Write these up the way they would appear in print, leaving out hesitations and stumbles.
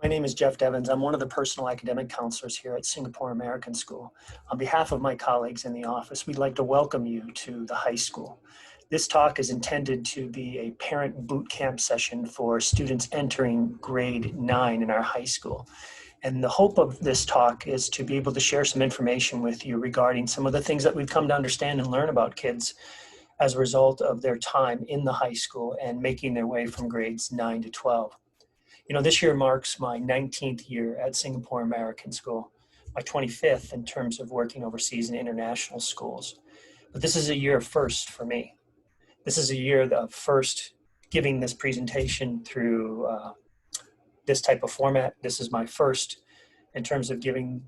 My name is Jeff Devens. I'm one of the personal academic counselors here at Singapore American School. On behalf of my colleagues in the office, we'd like to welcome you to the high school. This talk is intended to be a parent boot camp session for students entering grade 9 in our high school. And the hope of this talk is to be able to share some information with you regarding some of the things that we've come to understand and learn about kids as a result of their time in the high school and making their way from grades 9 to 12. You know, this year marks my 19th year at Singapore American School, my 25th in terms of working overseas in international schools. But this is a year of first for me. This is a year of first giving this presentation through this type of format. This is my first in terms of giving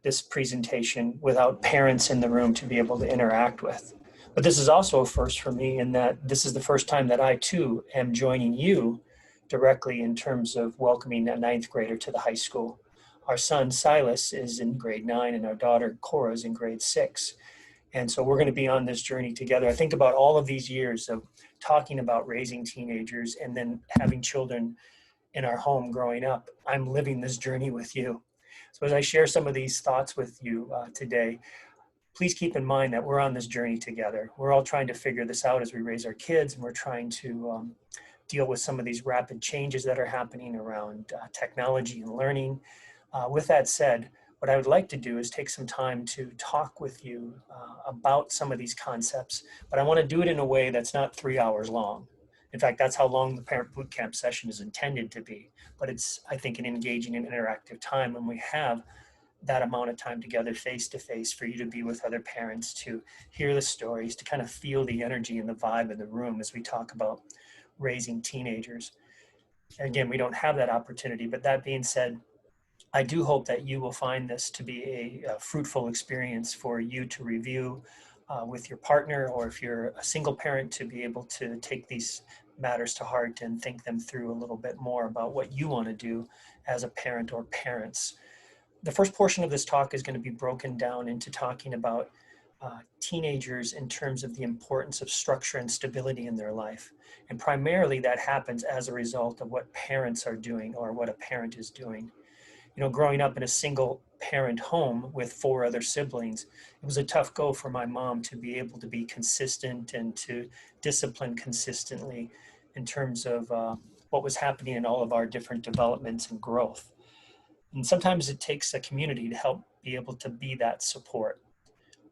this presentation without parents in the room to be able to interact with. But this is also a first for me in that this is the first time that I too am joining you directly in terms of welcoming a ninth grader to the high school. Our son Silas is in grade 9 and our daughter Cora is in grade 6. And so we're going to be on this journey together. I think about all of these years of talking about raising teenagers and then having children in our home growing up. I'm living this journey with you. So as I share some of these thoughts with you today, please keep in mind that we're on this journey together. We're all trying to figure this out as we raise our kids, and we're trying to deal with some of these rapid changes that are happening around technology and learning. With that said, what I would like to do is take some time to talk with you about some of these concepts, but I want to do it in a way that's not 3 hours long. In fact, that's how long the Parent Bootcamp session is intended to be, but it's, I think, an engaging and interactive time when we have that amount of time together face to face for you to be with other parents, to hear the stories, to kind of feel the energy and the vibe in the room as we talk about raising teenagers. Again, we don't have that opportunity, but that being said, I do hope that you will find this to be a fruitful experience for you to review with your partner, or if you're a single parent, to be able to take these matters to heart and think them through a little bit more about what you want to do as a parent or parents. The first portion of this talk is going to be broken down into talking about teenagers in terms of the importance of structure and stability in their life. And primarily that happens as a result of what parents are doing or what a parent is doing. You know, growing up in a single parent home with 4 other siblings, it was a tough go for my mom to be able to be consistent and to discipline consistently in terms of what was happening in all of our different developments and growth. And sometimes it takes a community to help be able to be that support.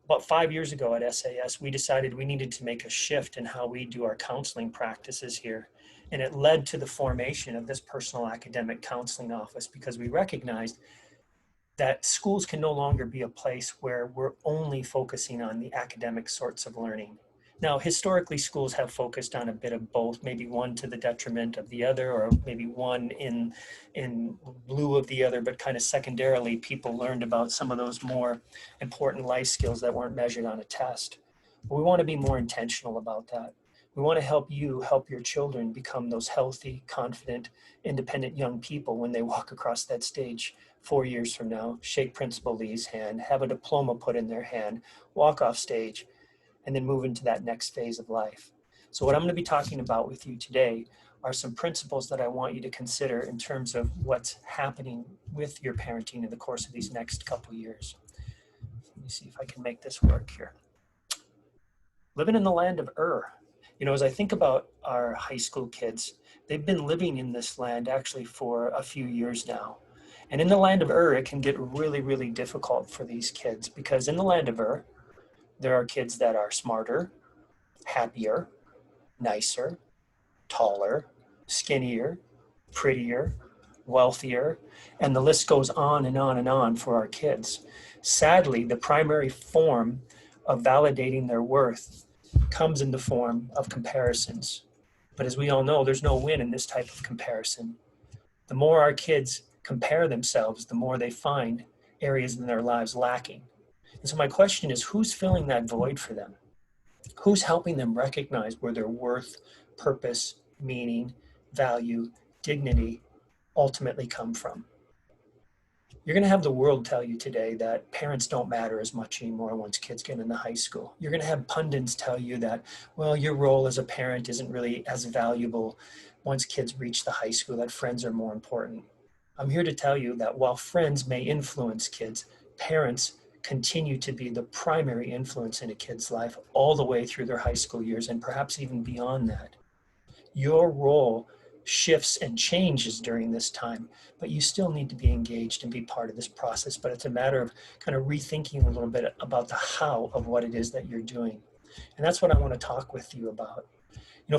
About 5 years ago at SAS, we decided we needed to make a shift in how we do our counseling practices here. And it led to the formation of this personal academic counseling office, because we recognized that schools can no longer be a place where we're only focusing on the academic sorts of learning. Now, historically, schools have focused on a bit of both, maybe one to the detriment of the other, or maybe one in lieu of the other, but kind of secondarily, people learned about some of those more important life skills that weren't measured on a test. But we want to be more intentional about that. We want to help you help your children become those healthy, confident, independent young people when they walk across that stage 4 years from now, shake Principal Lee's hand, have a diploma put in their hand, walk off stage, and then move into that next phase of life. So what I'm going to be talking about with you today are some principles that I want you to consider in terms of what's happening with your parenting in the course of these next couple of years. Let me see if I can make this work here. Living in the land of You know, as I think about our high school kids, they've been living in this land actually for a few years now. And in the land of it can get really, really difficult for these kids, because in the land of there are kids that are smarter, happier, nicer, taller, skinnier, prettier, wealthier, and the list goes on and on and on for our kids. Sadly, the primary form of validating their worth comes in the form of comparisons. But as we all know, there's no win in this type of comparison. The more our kids compare themselves, the more they find areas in their lives lacking. And so my question is, who's filling that void for them? Who's helping them recognize where their worth, purpose, meaning, value, dignity ultimately come from? You're going to have the world tell you today that parents don't matter as much anymore once kids get into high school. You're going to have pundits tell you that, well, your role as a parent isn't really as valuable once kids reach the high school, that friends are more important. I'm here to tell you that while friends may influence kids, parents continue to be the primary influence in a kid's life all the way through their high school years and perhaps even beyond that. Your role shifts and changes during this time, but you still need to be engaged and be part of this process. But it's a matter of kind of rethinking a little bit about the how of what it is that you're doing. And that's what I want to talk with you about.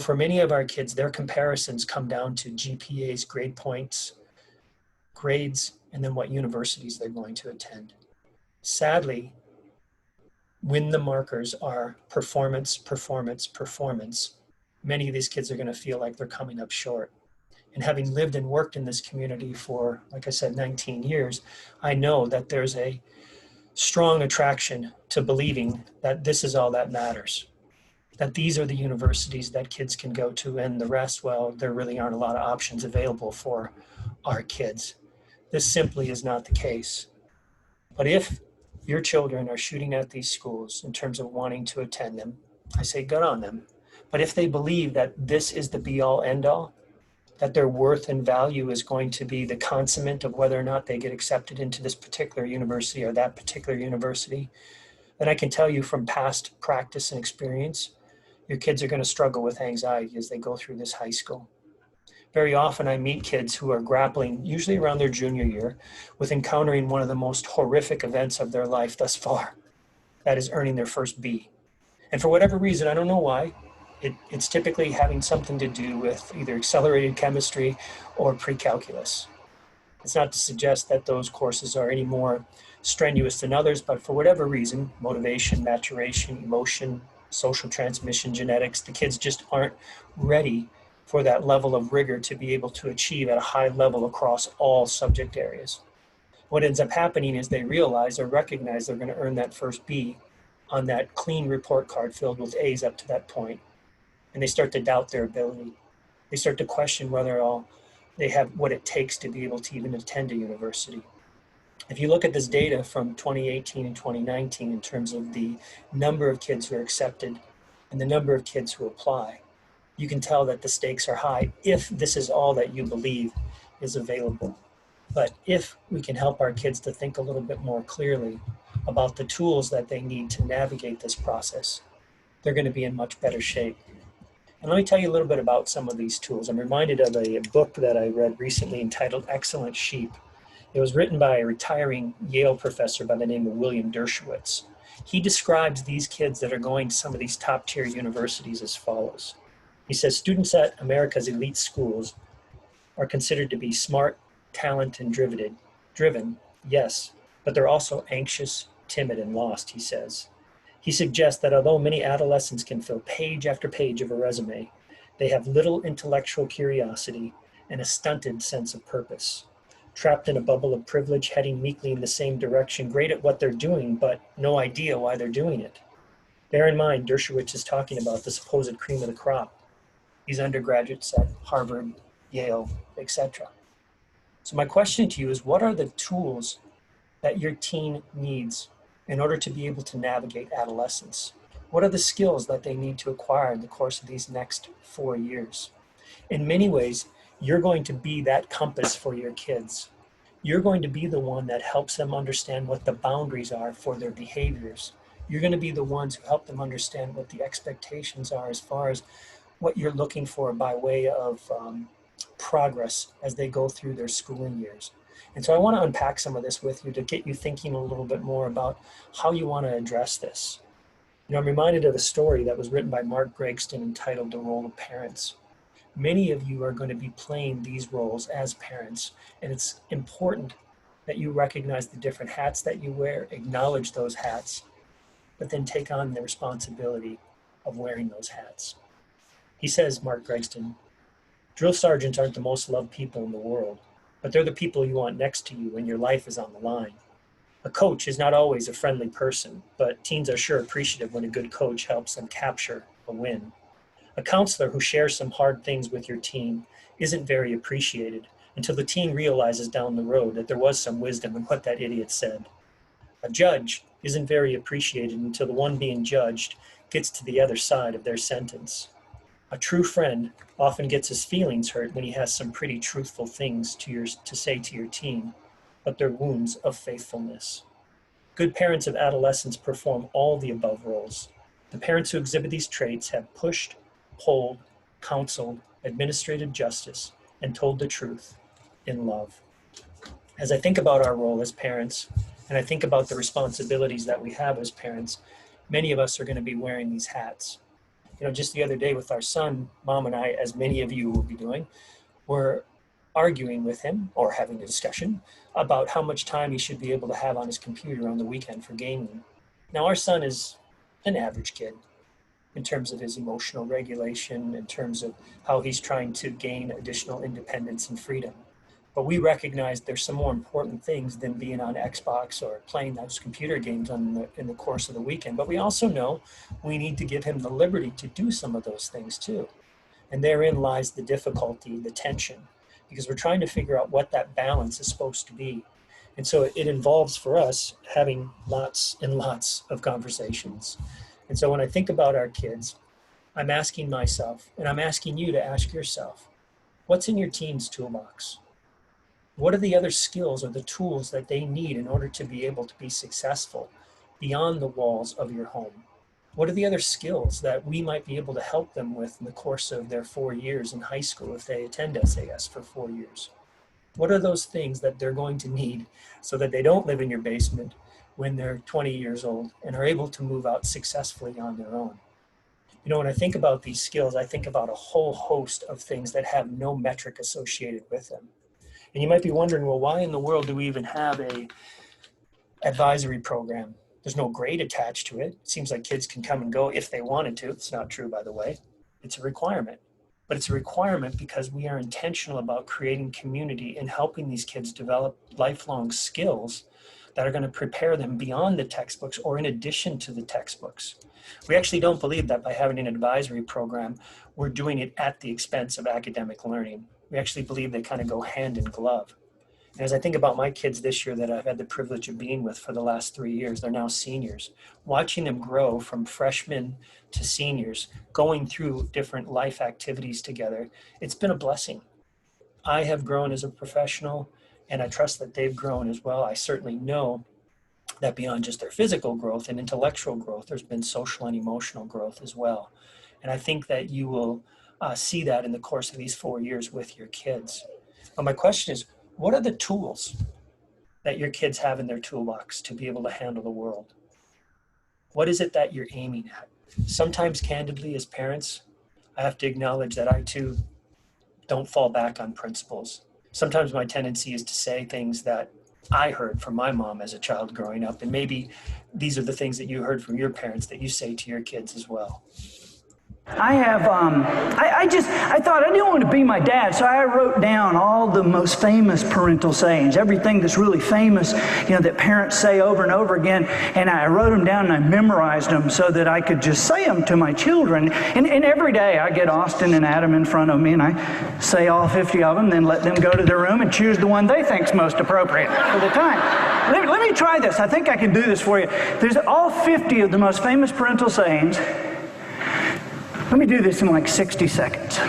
For many of our kids, their comparisons come down to GPAs, grade points, grades, and then what universities they're going to attend. Sadly, when the markers are performance, performance, performance, many of these kids are going to feel like they're coming up short. And having lived and worked in this community for, like I said, 19 years, I know that there's a strong attraction to believing that this is all that matters, that these are the universities that kids can go to, and the rest, well, there really aren't a lot of options available for our kids. This simply is not the case. But if your children are shooting at these schools in terms of wanting to attend them, I say good on them. But if they believe that this is the be all end all, that their worth and value is going to be the consummate of whether or not they get accepted into this particular university or that particular university, then I can tell you from past practice and experience, your kids are going to struggle with anxiety as they go through this high school. Very often I meet kids who are grappling, usually around their junior year, with encountering one of the most horrific events of their life thus far. That is earning their first B. And for whatever reason, I don't know why, it's typically having something to do with either accelerated chemistry or pre-calculus. It's not to suggest that those courses are any more strenuous than others, but for whatever reason, motivation, maturation, emotion, social transmission, genetics, the kids just aren't ready for that level of rigor to be able to achieve at a high level across all subject areas. What ends up happening is they realize or recognize they're going to earn that first B on that clean report card filled with A's up to that point, and they start to doubt their ability. They start to question whether they have what it takes to be able to even attend a university. If you look at this data from 2018 and 2019 in terms of the number of kids who are accepted and the number of kids who apply, you can tell that the stakes are high if this is all that you believe is available. But if we can help our kids to think a little bit more clearly about the tools that they need to navigate this process, they're going to be in much better shape. And let me tell you a little bit about some of these tools. I'm reminded of a book that I read recently entitled Excellent Sheep. It was written by a retiring Yale professor by the name of William Dershowitz. He describes these kids that are going to some of these top tier universities as follows. He says students at America's elite schools are considered to be smart, talented, and driven, yes, but they're also anxious, timid, and lost, he says. He suggests that although many adolescents can fill page after page of a resume, they have little intellectual curiosity and a stunted sense of purpose. Trapped in a bubble of privilege, heading meekly in the same direction, great at what they're doing, but no idea why they're doing it. Bear in mind, Dershowitz is talking about the supposed cream of the crop. These undergraduates at Harvard, Yale, etc. So my question to you is, what are the tools that your teen needs in order to be able to navigate adolescence? What are the skills that they need to acquire in the course of these next 4 years? In many ways, you're going to be that compass for your kids. You're going to be the one that helps them understand what the boundaries are for their behaviors. You're going to be the ones who help them understand what the expectations are as far as what you're looking for by way of progress as they go through their schooling years. And so I want to unpack some of this with you to get you thinking a little bit more about how you want to address this. I'm reminded of a story that was written by Mark Gregston entitled The Role of Parents. Many of you are going to be playing these roles as parents, and it's important that you recognize the different hats that you wear, acknowledge those hats, but then take on the responsibility of wearing those hats. He says, Mark Gregston, drill sergeants aren't the most loved people in the world, but they're the people you want next to you when your life is on the line. A coach is not always a friendly person, but teens are sure appreciative when a good coach helps them capture a win. A counselor who shares some hard things with your teen isn't very appreciated until the teen realizes down the road that there was some wisdom in what that idiot said. A judge isn't very appreciated until the one being judged gets to the other side of their sentence. A true friend often gets his feelings hurt when he has some pretty truthful things to say to your teen, but they're wounds of faithfulness. Good parents of adolescents perform all the above roles. The parents who exhibit these traits have pushed, pulled, counseled, administrated justice, and told the truth in love. As I think about our role as parents, and I think about the responsibilities that we have as parents, many of us are going to be wearing these hats. Just the other day with our son, Mom and I, as many of you will be doing, were arguing with him or having a discussion about how much time he should be able to have on his computer on the weekend for gaming. Now, our son is an average kid in terms of his emotional regulation, in terms of how he's trying to gain additional independence and freedom. But we recognize there's some more important things than being on Xbox or playing those computer games in the course of the weekend. But we also know we need to give him the liberty to do some of those things too. And therein lies the difficulty, the tension, because we're trying to figure out what that balance is supposed to be. And so it involves for us having lots and lots of conversations. And so when I think about our kids, I'm asking myself, and I'm asking you to ask yourself, what's in your teen's toolbox? What are the other skills or the tools that they need in order to be able to be successful beyond the walls of your home? What are the other skills that we might be able to help them with in the course of their 4 years in high school if they attend SAS for 4 years? What are those things that they're going to need so that they don't live in your basement when they're 20 years old and are able to move out successfully on their own? When I think about these skills, I think about a whole host of things that have no metric associated with them. And you might be wondering, well, why in the world do we even have a advisory program? There's no grade attached to it. It seems like kids can come and go if they wanted to. It's not true, by the way. It's a requirement. But it's a requirement because we are intentional about creating community and helping these kids develop lifelong skills that are going to prepare them beyond the textbooks or in addition to the textbooks. We actually don't believe that by having an advisory program, we're doing it at the expense of academic learning. We actually believe they kind of go hand in glove. And as I think about my kids this year that I've had the privilege of being with for the last 3 years, they're now seniors, watching them grow from freshmen to seniors, going through different life activities together, it's been a blessing. I have grown as a professional, and I trust that they've grown as well. I certainly know that beyond just their physical growth and intellectual growth, there's been social and emotional growth as well. And I think that you will see that in the course of these 4 years with your kids. But my question is, what are the tools that your kids have in their toolbox to be able to handle the world? What is it that you're aiming at? Sometimes, candidly, as parents, I have to acknowledge that I too don't fall back on principles. Sometimes my tendency is to say things that I heard from my mom as a child growing up, and maybe these are the things that you heard from your parents that you say to your kids as well. I thought I didn't want to be my dad, so I wrote down all the most famous parental sayings, everything that's really famous, that parents say over and over again, and I wrote them down and I memorized them so that I could just say them to my children. And every day I get Austin and Adam in front of me and I say all 50 of them, then let them go to their room and choose the one they think's most appropriate for the time. Let me try this. I think I can do this for you. There's all 50 of the most famous parental sayings. Let me do this in like 60 seconds.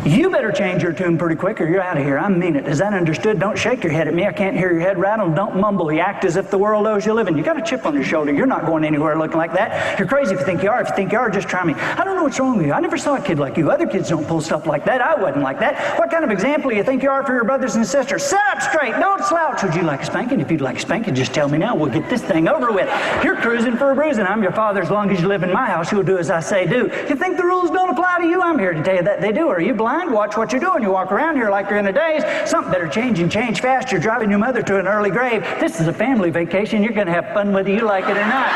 You better change your tune pretty quick or you're out of here. I mean it. Is that understood? Don't shake your head at me. I can't hear your head rattle. Don't mumble. You act as if the world owes you living. You got a chip on your shoulder. You're not going anywhere looking like that. You're crazy if you think you are. If you think you are, just try me. I don't know what's wrong with you. I never saw a kid like you. Other kids don't pull stuff like that. I wasn't like that. What kind of example do you think you are for your brothers and sisters? Sit up straight. Don't slouch. Would you like a spanking? If you'd like a spanking, just tell me now. We'll get this thing over with. You're cruising for a bruising. I'm your father. As long as you live in my house, you'll do as I say do. You think the rules don't apply to you? I'm here to tell you that they do. Are you blind? Watch what you're doing. You walk around here like you're in a daze. Something better change and change fast. You're driving your mother to an early grave. This is a family vacation. You're going to have fun whether you like it or not.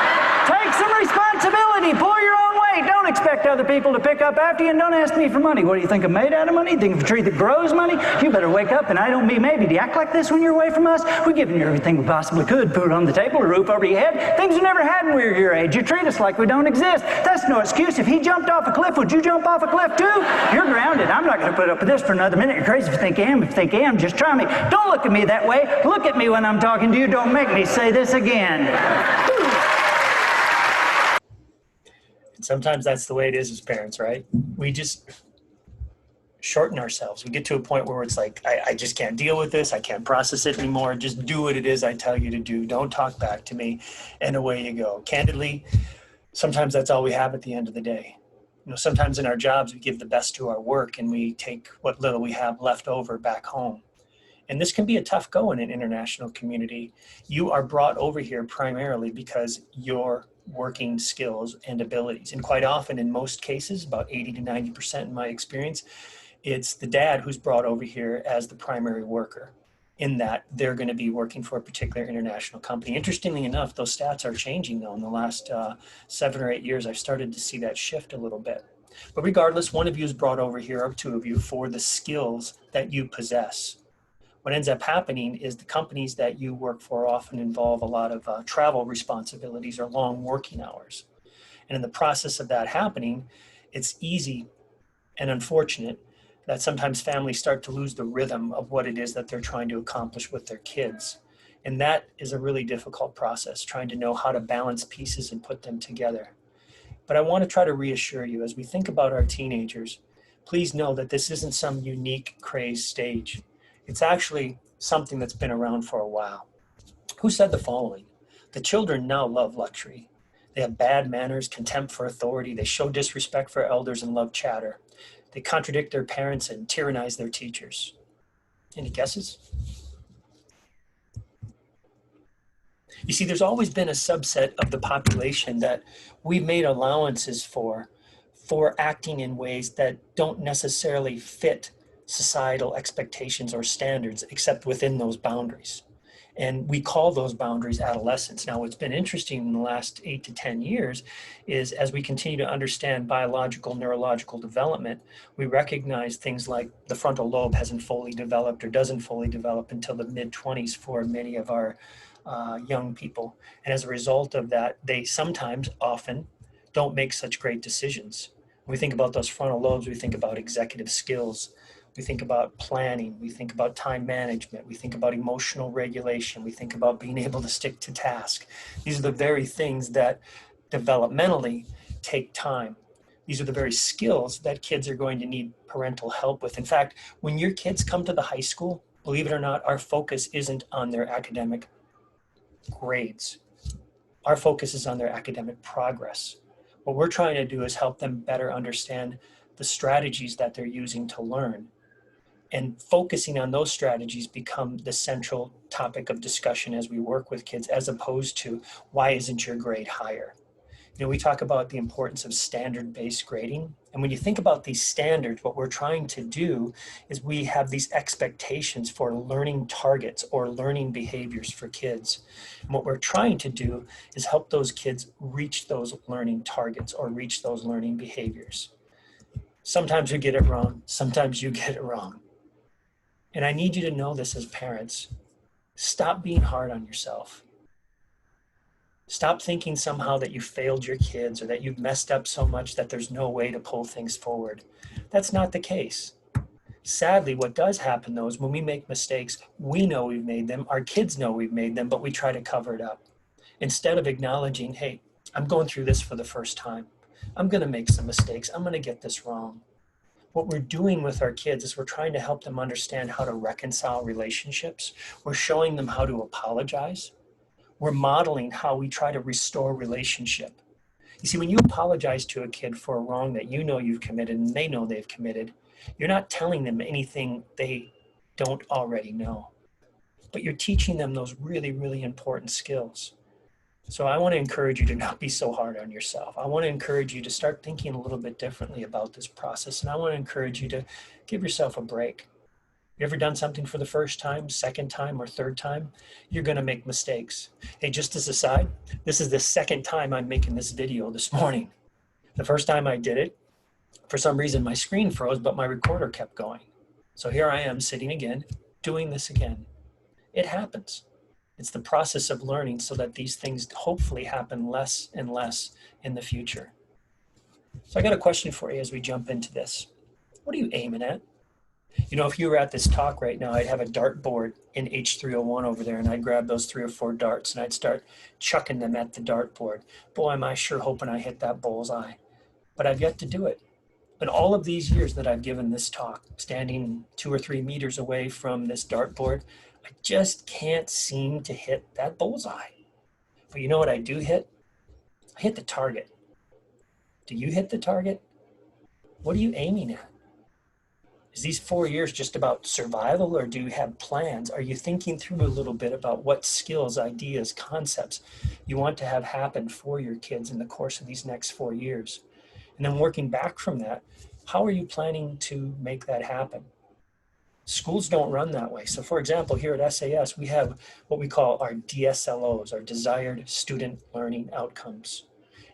Take some responsibility. Pull your own weight. Don't expect other people to pick up after you, and don't ask me for money. What do you think I'm made out of money? Think of a tree that grows money? You better wake up, and I don't mean maybe. Do you act like this when you're away from us? We're giving you everything we possibly could. Food on the table, a roof over your head. Things you never had when we were your age. You treat us like we don't exist. That's no excuse. If he jumped off a cliff, would you jump off a cliff too? You're grounded. I'm not going to put up with this for another minute. You're crazy if you think I am. If you think I am, just try me. Don't look at me that way. Look at me when I'm talking to you. Don't make me say this again. Sometimes that's the way it is as parents, right? We just shorten ourselves. We get to a point where it's like, I just can't deal with this. I can't process it anymore. Just do what it is I tell you to do. Don't talk back to me. And away you go. Candidly, sometimes that's all we have at the end of the day. Sometimes in our jobs, we give the best to our work and we take what little we have left over back home. And this can be a tough go in an international community. You are brought over here primarily because your working skills and abilities. And quite often, in most cases, about 80 to 90% in my experience, it's the dad who's brought over here as the primary worker, in that they're going to be working for a particular international company. Interestingly enough, those stats are changing though. In the last 7 or 8 years, I've started to see that shift a little bit. But regardless, one of you is brought over here, or two of you, for the skills that you possess. What ends up happening is the companies that you work for often involve a lot of travel responsibilities or long working hours. And in the process of that happening, it's easy and unfortunate that sometimes families start to lose the rhythm of what it is that they're trying to accomplish with their kids. And that is a really difficult process, trying to know how to balance pieces and put them together. But I want to try to reassure you, as we think about our teenagers, please know that this isn't some unique craze stage. It's actually something that's been around for a while. Who said the following? The children now love luxury. They have bad manners, contempt for authority. They show disrespect for elders and love chatter. They contradict their parents and tyrannize their teachers. Any guesses? You see, there's always been a subset of the population that we've made allowances for acting in ways that don't necessarily fit societal expectations or standards, except within those boundaries. And we call those boundaries adolescence. Now, what's been interesting in the last 8 to 10 years is as we continue to understand biological, neurological development, we recognize things like the frontal lobe hasn't fully developed or doesn't fully develop until the mid-20s for many of our young people. And as a result of that, they sometimes, often, don't make such great decisions. When we think about those frontal lobes, we think about executive skills. We think about planning, we think about time management, we think about emotional regulation, we think about being able to stick to task. These are the very things that developmentally take time. These are the very skills that kids are going to need parental help with. In fact, when your kids come to the high school, believe it or not, our focus isn't on their academic grades. Our focus is on their academic progress. What we're trying to do is help them better understand the strategies that they're using to learn. And focusing on those strategies become the central topic of discussion as we work with kids, as opposed to why isn't your grade higher? We talk about the importance of standard-based grading. And when you think about these standards, what we're trying to do is we have these expectations for learning targets or learning behaviors for kids. And what we're trying to do is help those kids reach those learning targets or reach those learning behaviors. Sometimes we get it wrong. Sometimes you get it wrong. And I need you to know this as parents. Stop being hard on yourself. Stop thinking somehow that you failed your kids or that you've messed up so much that there's no way to pull things forward. That's not the case. Sadly, what does happen though is when we make mistakes, we know we've made them, our kids know we've made them, but we try to cover it up. Instead of acknowledging, hey, I'm going through this for the first time. I'm going to make some mistakes. I'm going to get this wrong. What we're doing with our kids is we're trying to help them understand how to reconcile relationships. We're showing them how to apologize. We're modeling how we try to restore relationship. You see, when you apologize to a kid for a wrong that you know you've committed and they know they've committed, you're not telling them anything they don't already know, but you're teaching them those really, really important skills. So I want to encourage you to not be so hard on yourself. I want to encourage you to start thinking a little bit differently about this process. And I want to encourage you to give yourself a break. You ever done something for the first time, second time, or third time? You're going to make mistakes. Hey, just as a side, this is the second time I'm making this video this morning. The first time I did it, for some reason my screen froze, but my recorder kept going. So here I am sitting again, doing this again. It happens. It's the process of learning so that these things hopefully happen less and less in the future. So I got a question for you as we jump into this. What are you aiming at? If you were at this talk right now, I'd have a dartboard in H301 over there, and I'd grab those 3 or 4 darts and I'd start chucking them at the dartboard. Boy, am I sure hoping I hit that bullseye. but I've yet to do it. In all of these years that I've given this talk, standing 2 or 3 meters away from this dartboard, I just can't seem to hit that bullseye. But you know what I do hit? I hit the target. Do you hit the target? What are you aiming at? Is these 4 years just about survival, or do you have plans? Are you thinking through a little bit about what skills, ideas, concepts you want to have happen for your kids in the course of these next 4 years? And then working back from that, how are you planning to make that happen? Schools don't run that way. So for example, here at SAS, we have what we call our DSLOs, our desired student learning outcomes.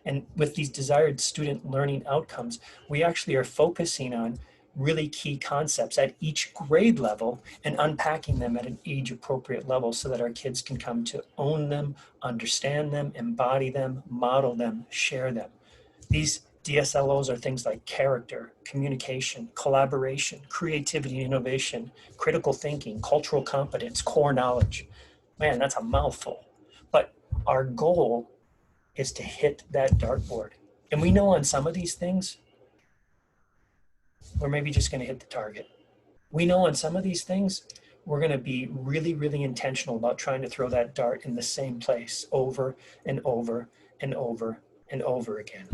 And with these desired student learning outcomes, we actually are focusing on really key concepts at each grade level and unpacking them at an age appropriate level so that our kids can come to own them, understand them, embody them, model them, share them. These DSLOs are things like character, communication, collaboration, creativity, innovation, critical thinking, cultural competence, core knowledge. Man, that's a mouthful. But our goal is to hit that dartboard. And we know on some of these things, we're maybe just going to hit the target. We know on some of these things, we're going to be really, really intentional about trying to throw that dart in the same place over and over and over and over again.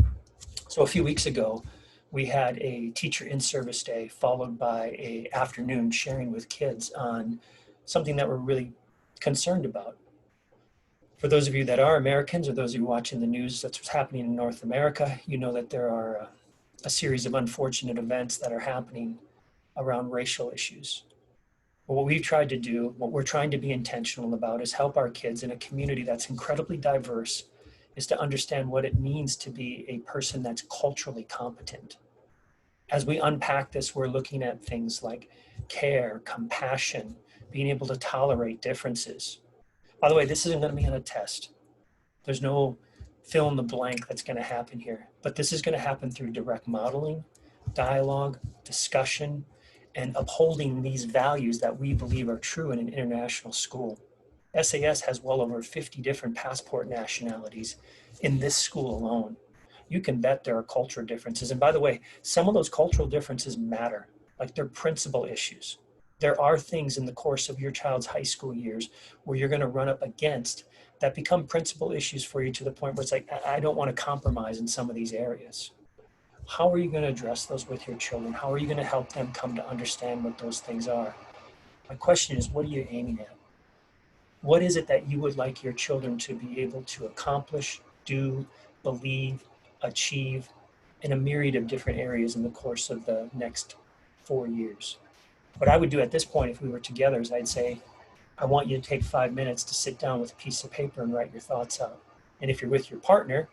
So a few weeks ago, we had a teacher in-service day followed by an afternoon sharing with kids on something that we're really concerned about. For those of you that are Americans, or those of you watching the news that's what's happening in North America, you know that there are a series of unfortunate events that are happening around racial issues. But what we've tried to do, what we're trying to be intentional about, is help our kids in a community that's incredibly diverse, is to understand what it means to be a person that's culturally competent. As we unpack this, we're looking at things like care, compassion, being able to tolerate differences. By the way, this isn't going to be on a test. There's no fill in the blank that's going to happen here, but this is going to happen through direct modeling, dialogue, discussion, and upholding these values that we believe are true in an international school. SAS has well over 50 different passport nationalities in this school alone. You can bet there are cultural differences. And by the way, some of those cultural differences matter, like they're principal issues. There are things in the course of your child's high school years where you're going to run up against that become principal issues for you to the point where it's like, I don't want to compromise in some of these areas. How are you going to address those with your children? How are you going to help them come to understand what those things are? My question is, what are you aiming at? What is it that you would like your children to be able to accomplish, do, believe, achieve in a myriad of different areas in the course of the next 4 years? What I would do at this point if we were together is I'd say, I want you to take 5 minutes to sit down with a piece of paper and write your thoughts out. And if you're with your partner,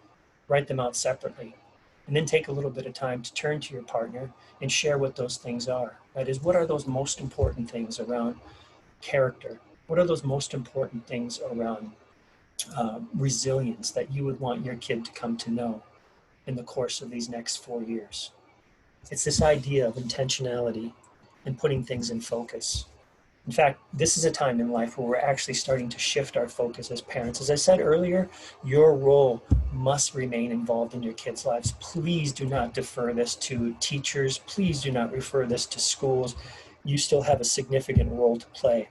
write them out separately. And then take a little bit of time to turn to your partner and share what those things are. That is, what are those most important things around character? What are those most important things around resilience that you would want your kid to come to know in the course of these next 4 years? It's this idea of intentionality and putting things in focus. In fact, this is a time in life where we're actually starting to shift our focus as parents. As I said earlier, your role must remain involved in your kids' lives. Please do not defer this to teachers. Please do not refer this to schools. You still have a significant role to play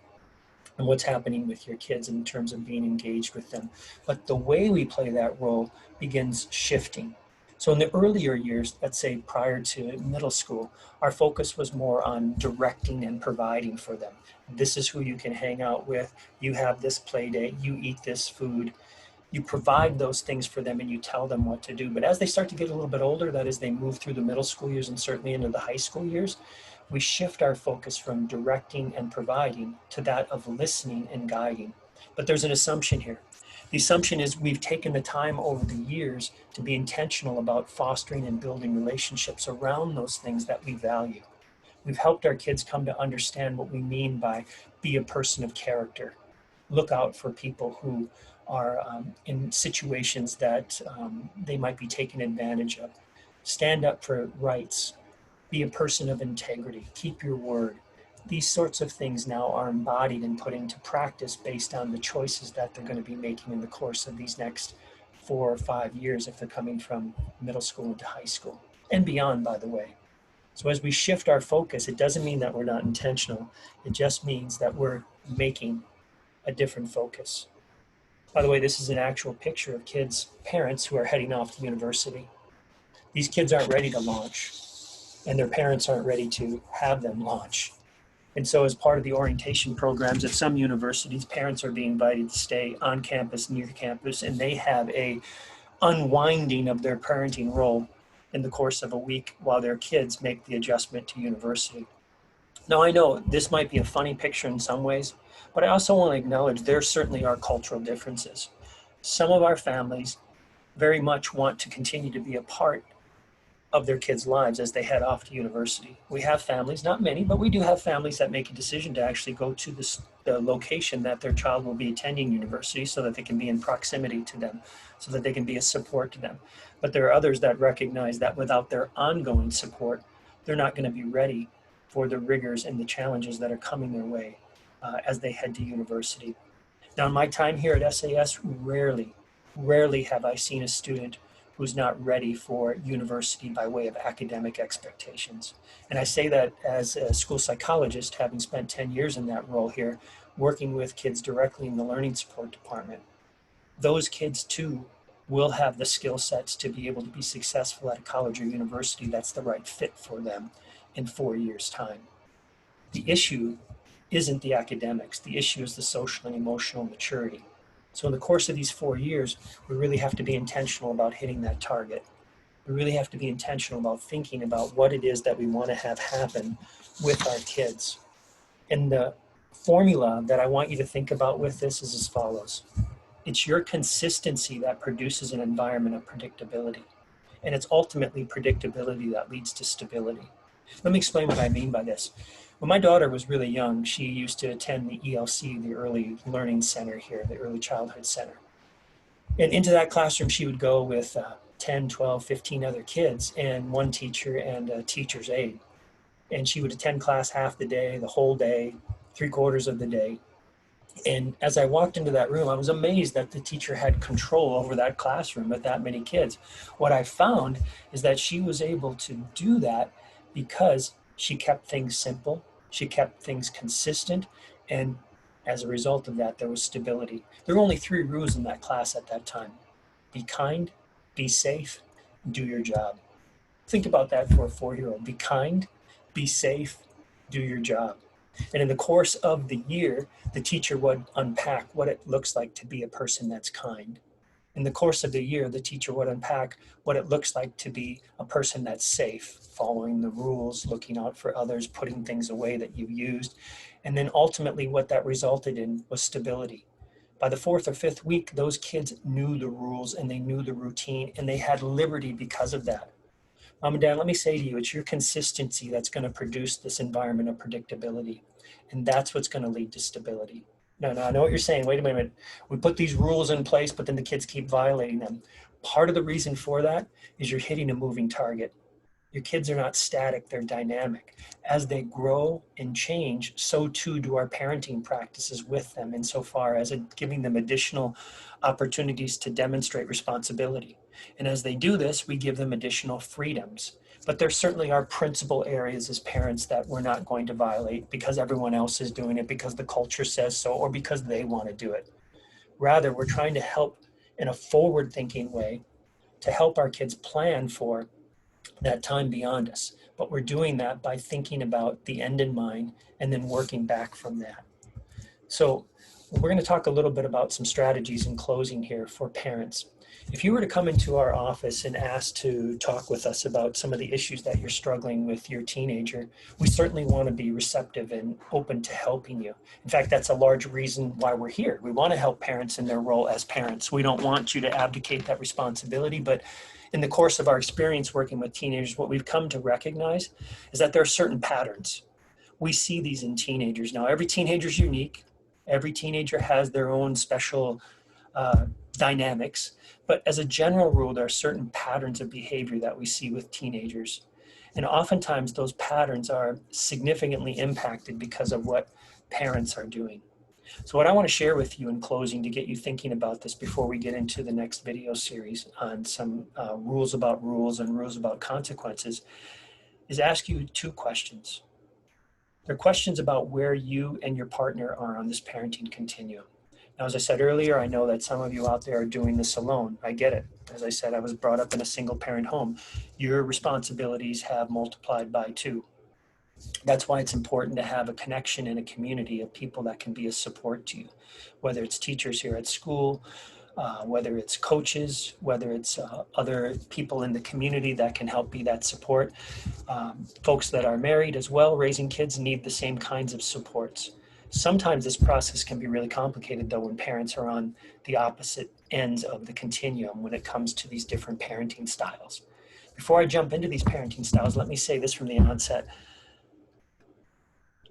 in what's happening with your kids in terms of being engaged with them. But the way we play that role begins shifting. So in the earlier years, let's say prior to middle school, our focus was more on directing and providing for them. This is who you can hang out with. You have this play date. You eat this food. You provide those things for them and you tell them what to do. But as they start to get a little bit older, that is, they move through the middle school years and certainly into the high school years, we shift our focus from directing and providing to that of listening and guiding. But there's an assumption here. The assumption is we've taken the time over the years to be intentional about fostering and building relationships around those things that we value. We've helped our kids come to understand what we mean by be a person of character. Look out for people who are in situations that they might be taken advantage of. Stand up for rights. Be a person of integrity. Keep your word. These sorts of things now are embodied and put into practice based on the choices that they're going to be making in the course of these next 4 or 5 years if they're coming from middle school into high school. and beyond, by the way. So as we shift our focus, it doesn't mean that we're not intentional. It just means that we're making a different focus. By the way, this is an actual picture of kids' parents who are heading off to university. These kids aren't ready to launch, and their parents aren't ready to have them launch. And so, as part of the orientation programs at some universities, parents are being invited to stay on campus, near campus, and they have a unwinding of their parenting role in the course of a week while their kids make the adjustment to university. Now, I know this might be a funny picture in some ways, but I also want to acknowledge there certainly are cultural differences. Some of our families very much want to continue to be a part of their kids' lives as they head off to university. We have families, not many, but we do have families that make a decision to actually go to the location that their child will be attending university so that they can be in proximity to them, so that they can be a support to them. But there are others that recognize that without their ongoing support, they're not going to be ready for the rigors and the challenges that are coming their way as they head to university. Now, in my time here at SAS, rarely have I seen a student who's not ready for university by way of academic expectations. And I say that as a school psychologist, having spent 10 years in that role here, working with kids directly in the learning support department. Those kids too will have the skill sets to be able to be successful at a college or university that's the right fit for them in 4 years' time. The issue isn't the academics. The issue is the social and emotional maturity. So in the course of these 4 years, we really have to be intentional about hitting that target. We really have to be intentional about thinking about what it is that we want to have happen with our kids. And the formula that I want you to think about with this is as follows. It's your consistency that produces an environment of predictability. And it's ultimately predictability that leads to stability. Let me explain what I mean by this. When my daughter was really young, she used to attend the ELC, the Early Learning Center here, the Early Childhood Center. And into that classroom, she would go with 10, 12, 15 other kids and one teacher and a teacher's aide. And she would attend class half the day, the whole day, 3/4 of the day. And as I walked into that room, I was amazed that the teacher had control over that classroom with that many kids. What I found is that she was able to do that because she kept things simple, she kept things consistent, and as a result of that, there was stability. There were only 3 rules in that class at that time: be kind, be safe, do your job. Think about that for a 4-year-old. Be kind, be safe, do your job. And in the course of the year, the teacher would unpack what it looks like to be a person that's kind. In the course of the year, the teacher would unpack what it looks like to be a person that's safe, following the rules, looking out for others, putting things away that you've used. And then ultimately, what that resulted in was stability. By the 4th or 5th week, those kids knew the rules and they knew the routine and they had liberty because of that. Mom and Dad, let me say to you, it's your consistency that's going to produce this environment of predictability. And that's what's going to lead to stability. No, I know what you're saying. Wait a minute. We put these rules in place, but then the kids keep violating them. Part of the reason for that is you're hitting a moving target. Your kids are not static, they're dynamic. As they grow and change, so too do our parenting practices with them, insofar as giving them additional opportunities to demonstrate responsibility. And as they do this, we give them additional freedoms. But there certainly are principal areas as parents that we're not going to violate because everyone else is doing it, because the culture says so, or because they want to do it. Rather, we're trying to help in a forward-thinking way to help our kids plan for that time beyond us. But we're doing that by thinking about the end in mind and then working back from that. So we're going to talk a little bit about some strategies in closing here for parents. If you were to come into our office and ask to talk with us about some of the issues that you're struggling with your teenager, we certainly want to be receptive and open to helping you. In fact, that's a large reason why we're here. We want to help parents in their role as parents. We don't want you to abdicate that responsibility, but in the course of our experience working with teenagers, what we've come to recognize is that there are certain patterns. We see these in teenagers. Now, every teenager is unique. Every teenager has their own special dynamics. But as a general rule, there are certain patterns of behavior that we see with teenagers. And oftentimes those patterns are significantly impacted because of what parents are doing. So what I want to share with you in closing to get you thinking about this before we get into the next video series on some rules about rules and rules about consequences is ask you two questions. They're questions about where you and your partner are on this parenting continuum. Now, as I said earlier, I know that some of you out there are doing this alone. I get it. As I said, I was brought up in a single parent home. Your responsibilities have multiplied by 2. That's why it's important to have a connection and a community of people that can be a support to you, whether it's teachers here at school, whether it's coaches, whether it's other people in the community that can help be that support. Folks that are married as well, raising kids, need the same kinds of supports. Sometimes this process can be really complicated, though, when parents are on the opposite ends of the continuum when it comes to these different parenting styles. Before I jump into these parenting styles, let me say this from the onset.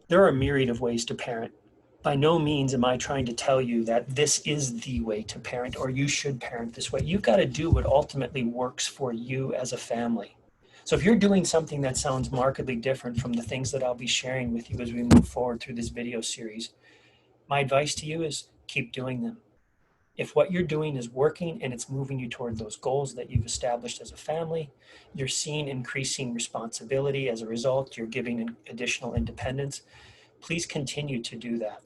There are a myriad of ways to parent. By no means am I trying to tell you that this is the way to parent or you should parent this way. You've got to do what ultimately works for you as a family. So if you're doing something that sounds markedly different from the things that I'll be sharing with you as we move forward through this video series, my advice to you is keep doing them. If what you're doing is working and it's moving you toward those goals that you've established as a family, you're seeing increasing responsibility as a result, you're giving additional independence, please continue to do that.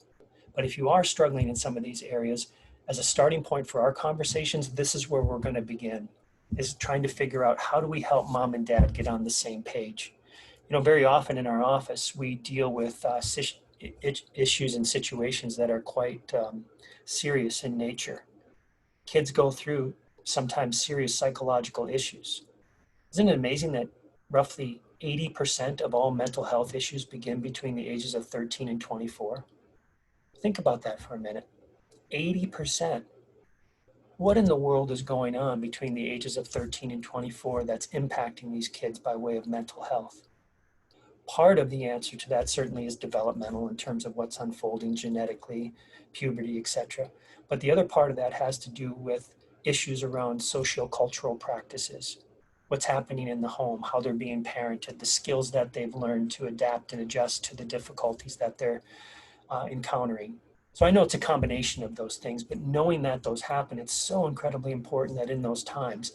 But if you are struggling in some of these areas, as a starting point for our conversations, this is where we're going to begin, is trying to figure out how do we help mom and dad get on the same page. You know, very often in our office, we deal with issues and situations that are quite serious in nature. Kids go through sometimes serious psychological issues. Isn't it amazing that roughly 80% of all mental health issues begin between the ages of 13 and 24? Think about that for a minute. 80%. What in the world is going on between the ages of 13 and 24 that's impacting these kids by way of mental health? Part of the answer to that certainly is developmental in terms of what's unfolding genetically, puberty, etc. But the other part of that has to do with issues around sociocultural practices, what's happening in the home, how they're being parented, the skills that they've learned to adapt and adjust to the difficulties that they're encountering. So I know it's a combination of those things, but knowing that those happen, it's so incredibly important that in those times,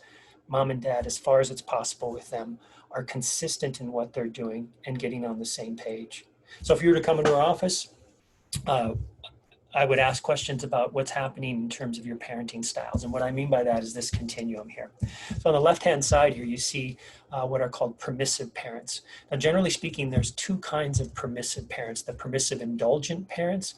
mom and dad, as far as it's possible with them, are consistent in what they're doing and getting on the same page. So if you were to come into our office, I would ask questions about what's happening in terms of your parenting styles. And what I mean by that is this continuum here. So on the left-hand side here, you see what are called permissive parents. Now, generally speaking, there's 2 kinds of permissive parents, the permissive indulgent parents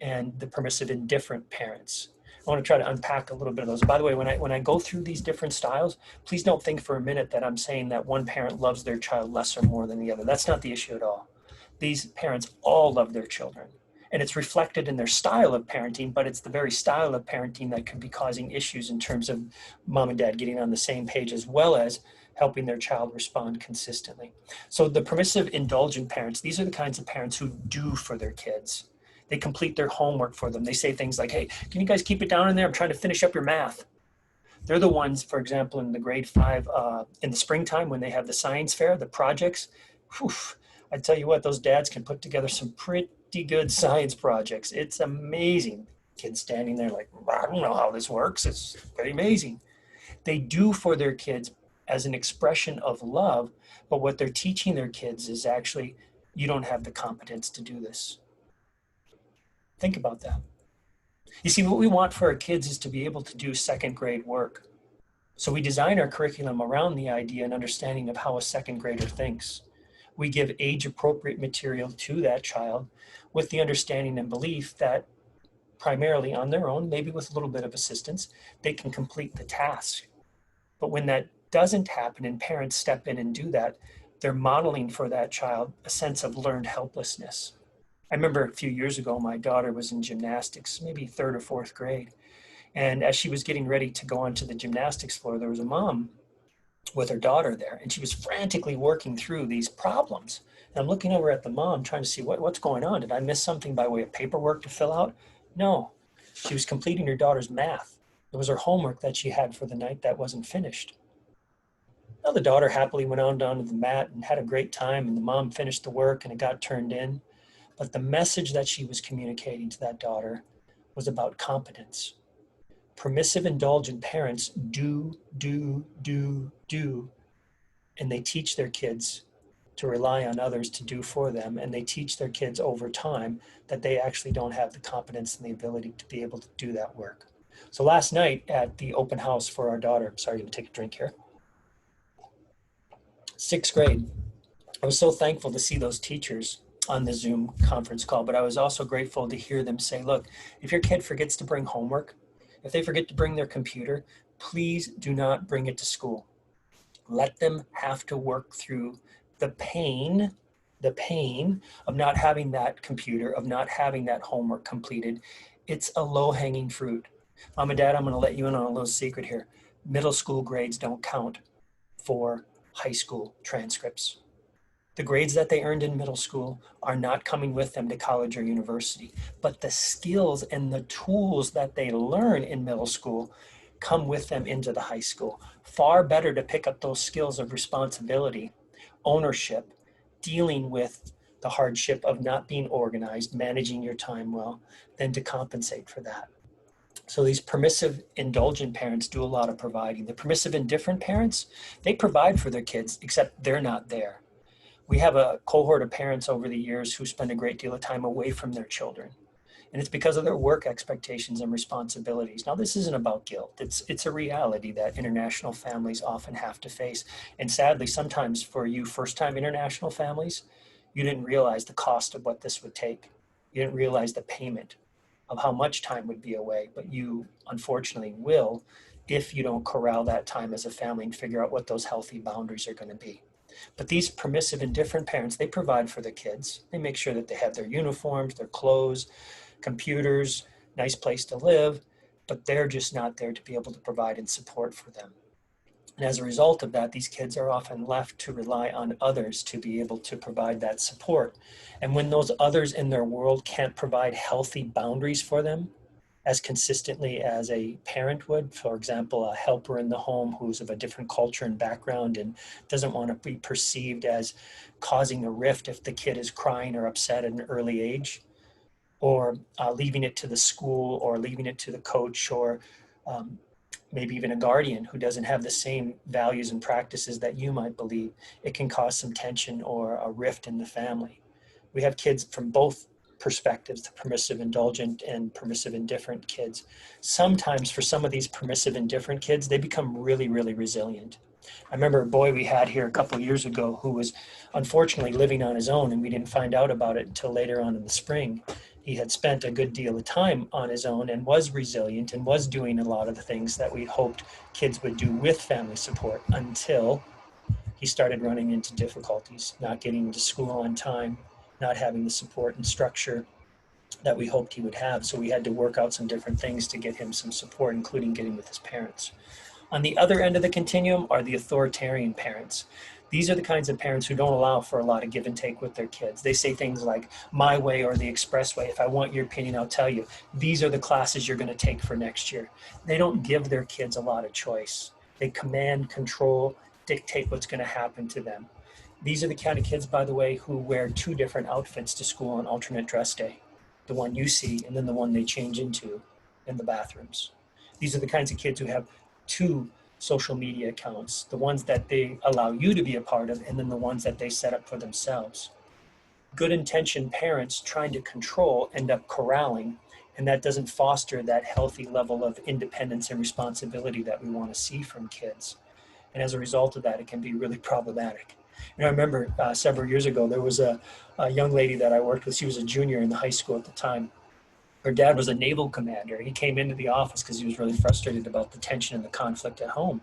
and the permissive indifferent parents. I want to try to unpack a little bit of those. By the way, when I go through these different styles, please don't think for a minute that I'm saying that one parent loves their child less or more than the other. That's not the issue at all. These parents all love their children. And it's reflected in their style of parenting, but it's the very style of parenting that could be causing issues in terms of mom and dad getting on the same page, as well as helping their child respond consistently. So the permissive indulgent parents, these are the kinds of parents who do for their kids. They complete their homework for them. They say things like, hey, can you guys keep it down in there? I'm trying to finish up your math. They're the ones, for example, in the grade 5, in the springtime when they have the science fair, the projects, whew, I tell you what, those dads can put together some pretty good science projects. It's amazing. Kids standing there like, I don't know how this works. It's pretty amazing. They do for their kids as an expression of love, but what they're teaching their kids is actually, you don't have the competence to do this. Think about that. You see, what we want for our kids is to be able to do second grade work. So we design our curriculum around the idea and understanding of how a second grader thinks. We give age-appropriate material to that child with the understanding and belief that primarily on their own, maybe with a little bit of assistance, they can complete the task. But when that doesn't happen and parents step in and do that, they're modeling for that child a sense of learned helplessness. I remember a few years ago, my daughter was in gymnastics, maybe 3rd or 4th grade. And as she was getting ready to go onto the gymnastics floor, there was a mom with her daughter there, and she was frantically working through these problems. And I'm looking over at the mom trying to see what's going on. Did I miss something by way of paperwork to fill out? No, she was completing her daughter's math. It was her homework that she had for the night that wasn't finished. Now the daughter happily went on down to the mat and had a great time, and the mom finished the work and it got turned in. But the message that she was communicating to that daughter was about competence. Permissive, indulgent parents do, and they teach their kids to rely on others to do for them. And they teach their kids over time that they actually don't have the competence and the ability to be able to do that work. So last night at the open house for our daughter, sorry, I'm going to take a drink here, 6th grade, I was so thankful to see those teachers on the Zoom conference call, but I was also grateful to hear them say, look, if your kid forgets to bring homework, if they forget to bring their computer, please do not bring it to school. Let them have to work through the pain of not having that computer, of not having that homework completed. It's a low-hanging fruit. Mom and Dad, I'm going to let you in on a little secret here. Middle school grades don't count for high school transcripts. The grades that they earned in middle school are not coming with them to college or university, but the skills and the tools that they learn in middle school come with them into the high school. Far better to pick up those skills of responsibility, ownership, dealing with the hardship of not being organized, managing your time well, than to compensate for that. So these permissive, indulgent parents do a lot of providing. The permissive, indifferent parents, they provide for their kids, except they're not there. We have a cohort of parents over the years who spend a great deal of time away from their children. And it's because of their work expectations and responsibilities. Now, this isn't about guilt. It's a reality that international families often have to face. And sadly, sometimes for you first-time international families, you didn't realize the cost of what this would take. You didn't realize the payment of how much time would be away, but you unfortunately will if you don't corral that time as a family and figure out what those healthy boundaries are going to be. But these permissive, indifferent parents, they provide for their kids. They make sure that they have their uniforms, their clothes, computers, nice place to live, but they're just not there to be able to provide and support for them. And as a result of that, these kids are often left to rely on others to be able to provide that support. And when those others in their world can't provide healthy boundaries for them, as consistently as a parent would, for example, a helper in the home who's of a different culture and background and doesn't want to be perceived as causing a rift if the kid is crying or upset at an early age, or leaving it to the school or leaving it to the coach or maybe even a guardian who doesn't have the same values and practices that you might believe, it can cause some tension or a rift in the family. We have kids from both perspectives, the permissive indulgent and permissive indifferent kids. Sometimes for some of these permissive indifferent kids, they become really, really resilient. I remember a boy we had here a couple of years ago who was unfortunately living on his own, and we didn't find out about it until later on in the spring. He had spent a good deal of time on his own and was resilient and was doing a lot of the things that we hoped kids would do with family support until he started running into difficulties, not getting to school on time, not having the support and structure that we hoped he would have. So we had to work out some different things to get him some support, including getting with his parents. On the other end of the continuum are the authoritarian parents. These are the kinds of parents who don't allow for a lot of give and take with their kids. They say things like, my way or the express way. If I want your opinion, I'll tell you. These are the classes you're going to take for next year. They don't give their kids a lot of choice. They command, control, dictate what's going to happen to them. These are the kind of kids, by the way, who wear 2 different outfits to school on alternate dress day. The one you see and then the one they change into in the bathrooms. These are the kinds of kids who have 2 social media accounts, the ones that they allow you to be a part of, and then the ones that they set up for themselves. Good intentioned parents trying to control end up corralling, and that doesn't foster that healthy level of independence and responsibility that we want to see from kids. And as a result of that, it can be really problematic. I remember several years ago, there was a young lady that I worked with. She was a junior in the high school at the time. Her dad was a naval commander. He came into the office because he was really frustrated about the tension and the conflict at home.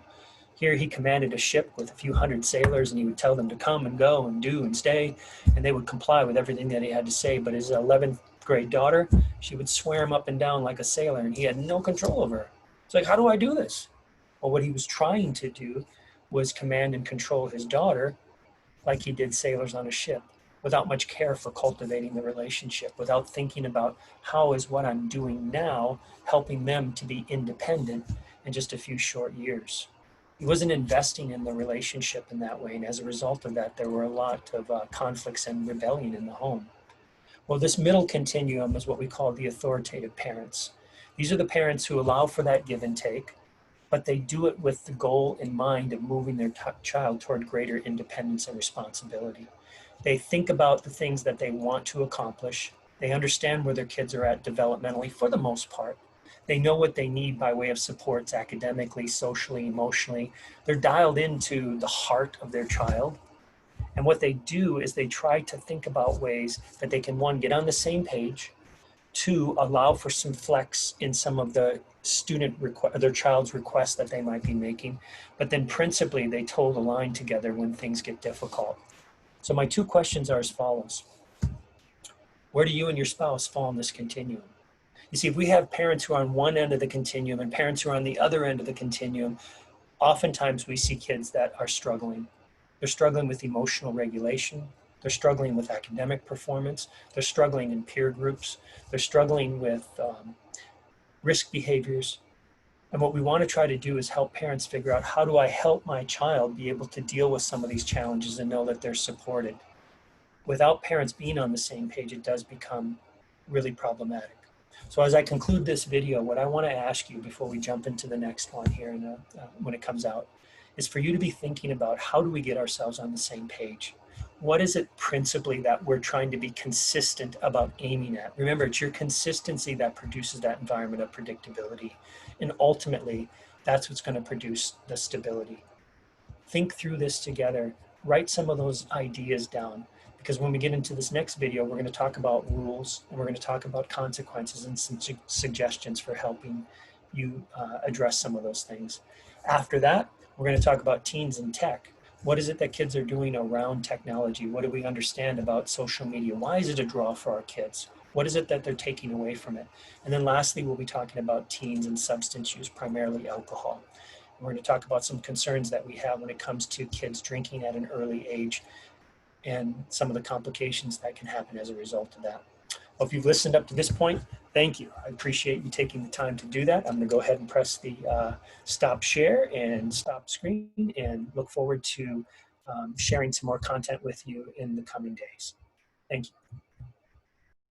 Here he commanded a ship with a few hundred sailors, and he would tell them to come and go and do and stay, and they would comply with everything that he had to say. But his 11th grade daughter, she would swear him up and down like a sailor, and he had no control over her. It's like, how do I do this? Well, what he was trying to do was command and control his daughter like he did sailors on a ship, without much care for cultivating the relationship, without thinking about how is what I'm doing now helping them to be independent in just a few short years. He wasn't investing in the relationship in that way, and as a result of that, there were a lot of conflicts and rebellion in the home. Well, this middle continuum is what we call the authoritative parents. These are the parents who allow for that give and take, but they do it with the goal in mind of moving their child toward greater independence and responsibility. They think about the things that they want to accomplish. They understand where their kids are at developmentally for the most part. They know what they need by way of supports academically, socially, emotionally. They're dialed into the heart of their child. And what they do is they try to think about ways that they can, one, get on the same page, two, allow for some flex in some of the their child's requests that they might be making, but then principally they toe the line together when things get difficult. So my two questions are as follows. Where do you and your spouse fall in this continuum? You see, if we have parents who are on one end of the continuum and parents who are on the other end of the continuum, oftentimes we see kids that are struggling. They're struggling with emotional regulation. They're struggling with academic performance. They're struggling in peer groups. They're struggling with risk behaviors. And what we want to try to do is help parents figure out, how do I help my child be able to deal with some of these challenges and know that they're supported? Without parents being on the same page, it does become really problematic. So as I conclude this video, what I want to ask you before we jump into the next one here when it comes out, is for you to be thinking about, how do we get ourselves on the same page? What is it principally that we're trying to be consistent about aiming at? Remember, it's your consistency that produces that environment of predictability. And ultimately, that's what's going to produce the stability. Think through this together. Write some of those ideas down, because when we get into this next video, we're going to talk about rules, and we're going to talk about consequences and some suggestions for helping you address some of those things. After that, we're going to talk about teens and tech. What is it that kids are doing around technology? What do we understand about social media? Why is it a draw for our kids? What is it that they're taking away from it? And then lastly, we'll be talking about teens and substance use, primarily alcohol. We're going to talk about some concerns that we have when it comes to kids drinking at an early age and some of the complications that can happen as a result of that. Well, if you've listened up to this point, thank you. I appreciate you taking the time to do that. I'm going to go ahead and press the stop share and stop screen, and look forward to sharing some more content with you in the coming days. Thank you.